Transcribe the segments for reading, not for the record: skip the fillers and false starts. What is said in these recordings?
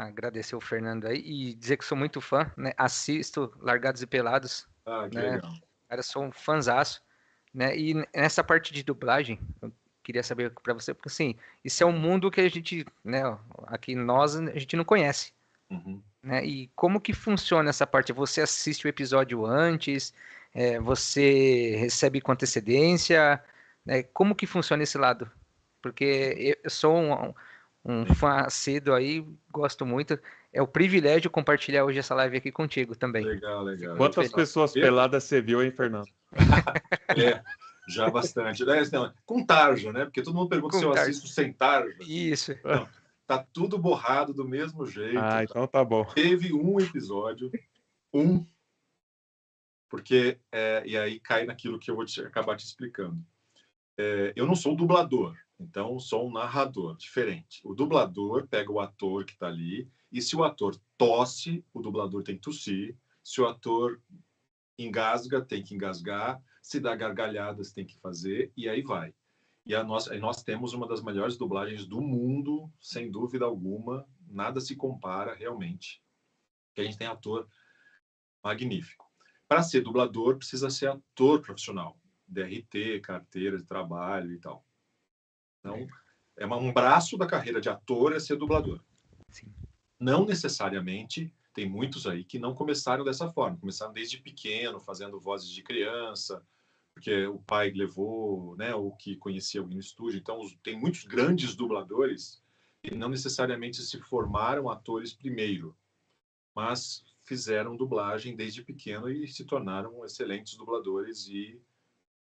agradecer o Fernando aí e dizer que sou muito fã, né? Assisto Largados e Pelados, Ah, que né? legal. Cara, sou um fãzaço, né? E nessa parte de dublagem, eu queria saber para você, porque assim, isso é um mundo que a gente, né, aqui nós a gente não conhece, Uhum. né? E como que funciona essa parte? Você assiste o episódio antes, você recebe com antecedência, né? Como que funciona esse lado? Porque eu sou um Sim. fã assíduo aí, gosto muito. É o privilégio compartilhar hoje essa live aqui contigo também. Legal, Fico legal. muito Quantas feliz. pessoas peladas você viu, hein, Fernando? É, já bastante. Não, com tarja, né? Porque todo mundo pergunta se eu Contar. assisto sem tarja. Isso. Não, tá tudo borrado do mesmo jeito. Ah, então tá bom. Teve um episódio, porque e aí cai naquilo que eu vou acabar te explicando. Eu não sou dublador, então sou um narrador diferente. O dublador pega o ator que está ali e se o ator tosse, o dublador tem que tossir. Se o ator engasga, tem que engasgar. Se dá gargalhadas, tem que fazer e aí vai. E nós temos uma das melhores dublagens do mundo, sem dúvida alguma. Nada se compara realmente. Que a gente tem ator magnífico. Para ser dublador, precisa ser ator profissional. DRT, carteira de trabalho e tal. Então, um braço da carreira de ator é ser dublador. Sim. Não necessariamente, tem muitos aí que não começaram dessa forma. Começaram desde pequeno, fazendo vozes de criança, porque o pai levou, né, ou que conhecia alguém no estúdio. Então, tem muitos grandes dubladores que não necessariamente se formaram atores primeiro, mas fizeram dublagem desde pequeno e se tornaram excelentes dubladores e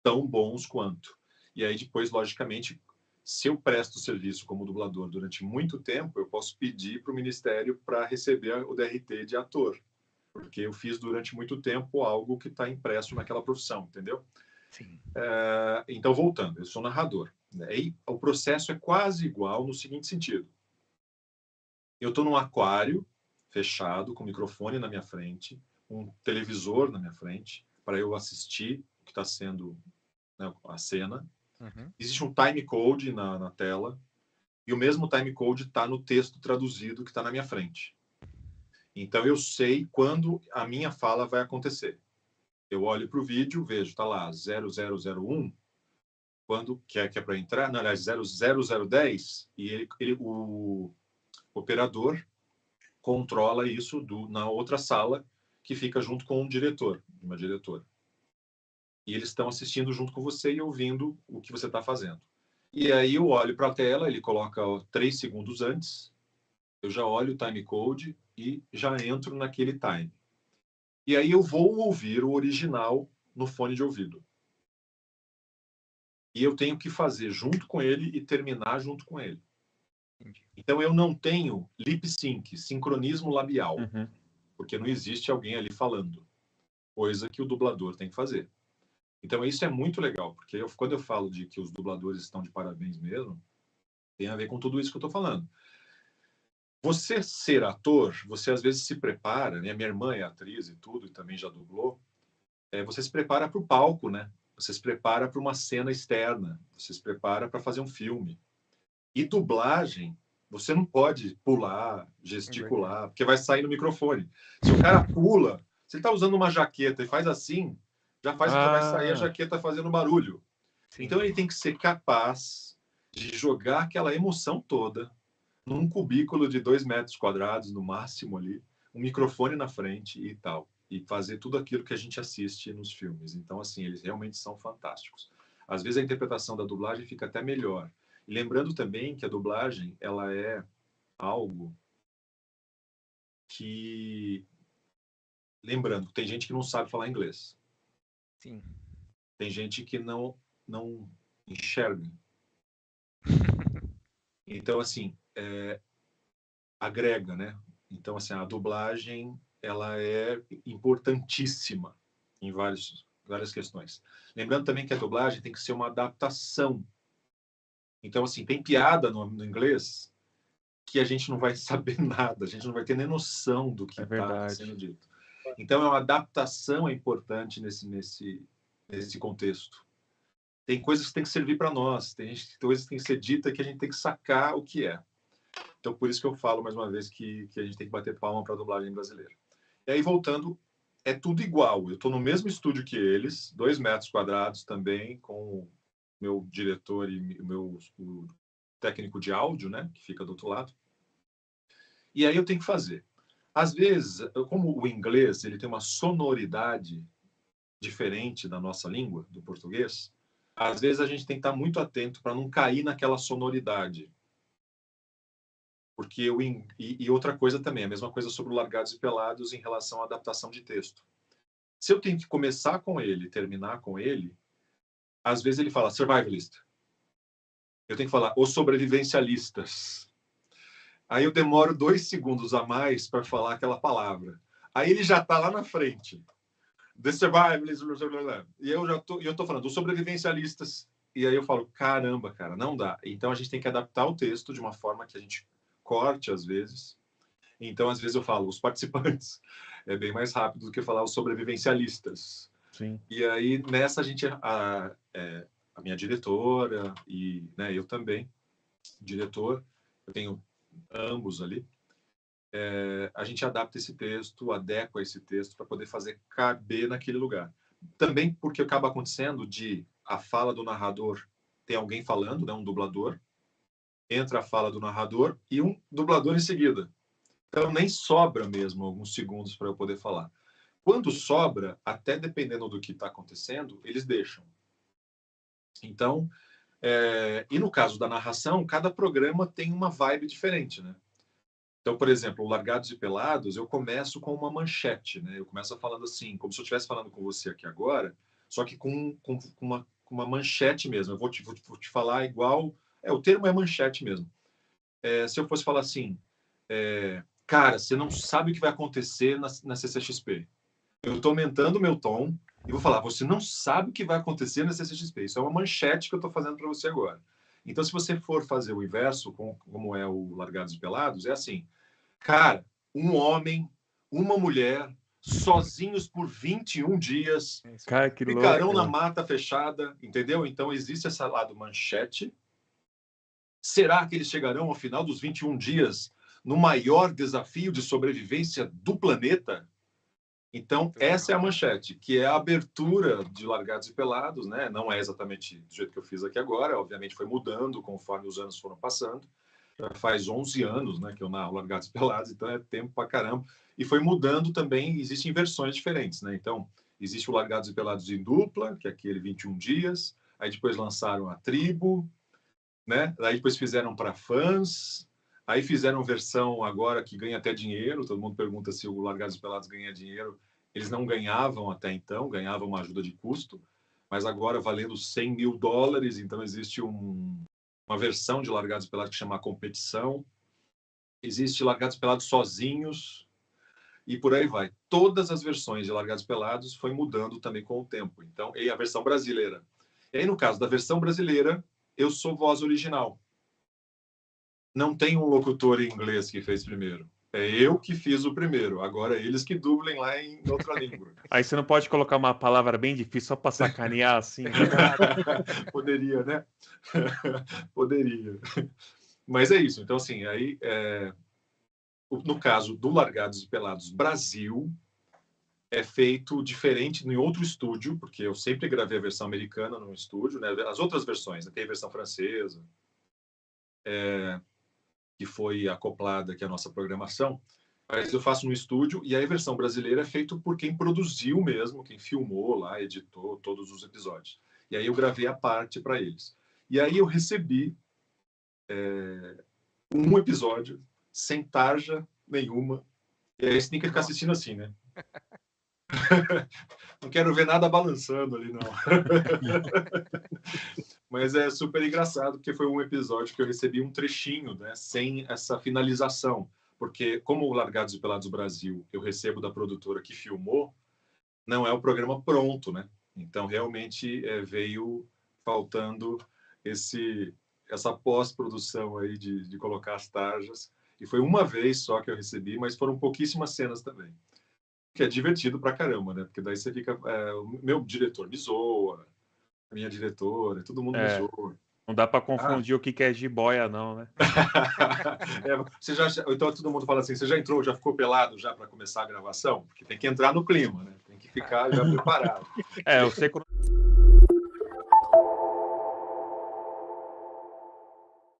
tão bons quanto. E aí depois, logicamente, se eu presto serviço como dublador durante muito tempo, eu posso pedir para o Ministério para receber o DRT de ator, porque eu fiz durante muito tempo algo que está impresso naquela profissão, entendeu? Sim. Então, voltando, eu sou narrador. E o processo é quase igual no seguinte sentido. Eu estou num aquário fechado, com o microfone na minha frente, um televisor na minha frente, para eu assistir o que está sendo, né, a cena. Uhum. Existe um time code na tela, e o mesmo time code está no texto traduzido que está na minha frente. Então, eu sei quando a minha fala vai acontecer. Eu olho para o vídeo, vejo, está lá, 0001, quando que é para entrar, não, aliás, 00010, e o operador controla isso na outra sala, que fica junto com um diretor, uma diretora. E eles estão assistindo junto com você e ouvindo o que você está fazendo. E aí eu olho para a tela, ele coloca 3 segundos antes, eu já olho o time code e já entro naquele time. E aí eu vou ouvir o original no fone de ouvido. E eu tenho que fazer junto com ele e terminar junto com ele. Entendi. Então eu não tenho lip sync, sincronismo labial, Uhum. porque não existe alguém ali falando, coisa que o dublador tem que fazer. Então isso é muito legal, porque quando eu falo de que os dubladores estão de parabéns mesmo, tem a ver com tudo isso que eu estou falando. Você ser ator, você às vezes se prepara, né? Minha irmã é atriz e tudo, e também já dublou. Você se prepara para o palco, né? Você se prepara para uma cena externa, você se prepara para fazer um filme. E dublagem, você não pode pular, gesticular, porque vai sair no microfone. Se o cara pula, se ele está usando uma jaqueta e faz assim, já vai sair a jaqueta fazendo barulho. Sim. Então ele tem que ser capaz de jogar aquela emoção toda num cubículo de 2 metros quadrados, no máximo ali, um microfone na frente e tal. E fazer tudo aquilo que a gente assiste nos filmes. Então, assim, eles realmente são fantásticos. Às vezes a interpretação da dublagem fica até melhor. E lembrando também que a dublagem, ela é algo que... Lembrando, tem gente que não sabe falar inglês. Sim. Tem gente que não enxerga. Então, assim, agrega, né? Então, assim, a dublagem, ela é importantíssima em várias questões. Lembrando também que a dublagem tem que ser uma adaptação. Então, assim, tem piada no inglês que a gente não vai saber nada, a gente não vai ter nem noção do que está sendo dito. Então, uma adaptação é importante nesse contexto. Tem coisas que tem que servir para nós, tem coisas que tem que ser dita que a gente tem que sacar o que é. Então, por isso que eu falo, mais uma vez, que a gente tem que bater palma para a dublagem brasileira. E aí, voltando, é tudo igual. Eu estou no mesmo estúdio que eles, 2 metros quadrados também, com o meu diretor e o técnico de áudio, né, que fica do outro lado. E aí eu tenho que fazer. Às vezes, como o inglês ele tem uma sonoridade diferente da nossa língua, do português, às vezes a gente tem que estar muito atento para não cair naquela sonoridade. Porque e outra coisa também, a mesma coisa sobre o Largados e Pelados em relação à adaptação de texto. Se eu tenho que começar com ele, terminar com ele, às vezes ele fala survivalist. Eu tenho que falar os sobrevivencialistas. Aí eu demoro 2 segundos a mais para falar aquela palavra. Aí ele já está lá na frente. The survivalists, e eu tô falando os sobrevivencialistas. E aí eu falo, caramba, cara, não dá. Então a gente tem que adaptar o texto de uma forma que a gente corte às vezes. Então às vezes eu falo os participantes. É bem mais rápido do que falar os sobrevivencialistas. Sim. E aí nessa a gente a minha diretora e, né, eu também, diretor, eu tenho ambos ali. A gente adapta esse texto, adequa esse texto para poder fazer caber naquele lugar. Também porque acaba acontecendo de a fala do narrador tem alguém falando, né, um dublador, entra a fala do narrador e um dublador em seguida. Então nem sobra mesmo alguns segundos para eu poder falar. Quando sobra, até dependendo do que está acontecendo, eles deixam. Então, e no caso da narração, cada programa tem uma vibe diferente, né? Então, por exemplo, o Largados e Pelados, eu começo com uma manchete, né? Eu começo falando assim, como se eu estivesse falando com você aqui agora, só que com uma manchete mesmo. Eu vou te falar igual... o termo é manchete mesmo. Se eu fosse falar assim, cara, você não sabe o que vai acontecer na CCXP. Eu estou aumentando o meu tom e vou falar, você não sabe o que vai acontecer na CCXP. Isso é uma manchete que eu estou fazendo para você agora. Então, se você for fazer o inverso, como é o Largados e Pelados, é assim, cara, um homem, uma mulher, sozinhos por 21 dias, Cara, que ficarão na louco. mata fechada, entendeu? Então, existe esse lado manchete. Será que eles chegarão ao final dos 21 dias no maior desafio de sobrevivência do planeta? Então, essa é a manchete, que é a abertura de Largados e Pelados, né? Não é exatamente do jeito que eu fiz aqui agora, obviamente foi mudando conforme os anos foram passando. Já faz 11 anos, né, que eu narro Largados e Pelados, então é tempo pra caramba. E foi mudando também, existem versões diferentes, né? Então, existe o Largados e Pelados em dupla, que é aquele 21 dias, aí depois lançaram a Tribo, né? Aí depois fizeram para fãs, aí fizeram versão agora que ganha até dinheiro, todo mundo pergunta se o Largados e Pelados ganha dinheiro. Eles não ganhavam até então, ganhavam uma ajuda de custo, mas agora valendo $100 mil, então existe uma versão de Largados e Pelados que chama Competição, existe Largados e Pelados sozinhos, e por aí vai. Todas as versões de Largados e Pelados foi mudando também com o tempo. Então, e a versão brasileira. E aí, no caso da versão brasileira, eu sou voz original. Não tem um locutor em inglês que fez primeiro. É eu que fiz o primeiro. Agora eles que dublem lá em outra língua. Aí você não pode colocar uma palavra bem difícil só para sacanear assim. Poderia, né? Poderia. Mas é isso. Então, assim, aí, no caso do Largados e Pelados Brasil, é feito diferente em outro estúdio, porque eu sempre gravei a versão americana no estúdio, né? As outras versões, né? Tem a versão francesa, que foi acoplada aqui à nossa programação, mas eu faço no estúdio e a versão brasileira é feita por quem produziu mesmo, quem filmou lá, editou todos os episódios. E aí eu gravei a parte para eles. E aí eu recebi um episódio sem tarja nenhuma. E aí você tem que ficar assistindo assim, né? Não quero ver nada balançando ali, não. Mas é super engraçado, porque foi um episódio que eu recebi um trechinho, né? Sem essa finalização. Porque, como o Largados e Pelados Brasil eu recebo da produtora que filmou, não é o programa pronto, né? Então, realmente, veio faltando essa pós-produção aí de colocar as tarjas. E foi uma vez só que eu recebi, mas foram pouquíssimas cenas também. Que é divertido pra caramba, né? Porque daí você fica... o meu diretor me zoa, a minha diretora, todo mundo me zoa. Não dá para confundir o que é jiboia, não, né? Então todo mundo fala assim, você já entrou, já ficou pelado já para começar a gravação? Porque tem que entrar no clima, né? Tem que ficar já preparado. Eu sei quando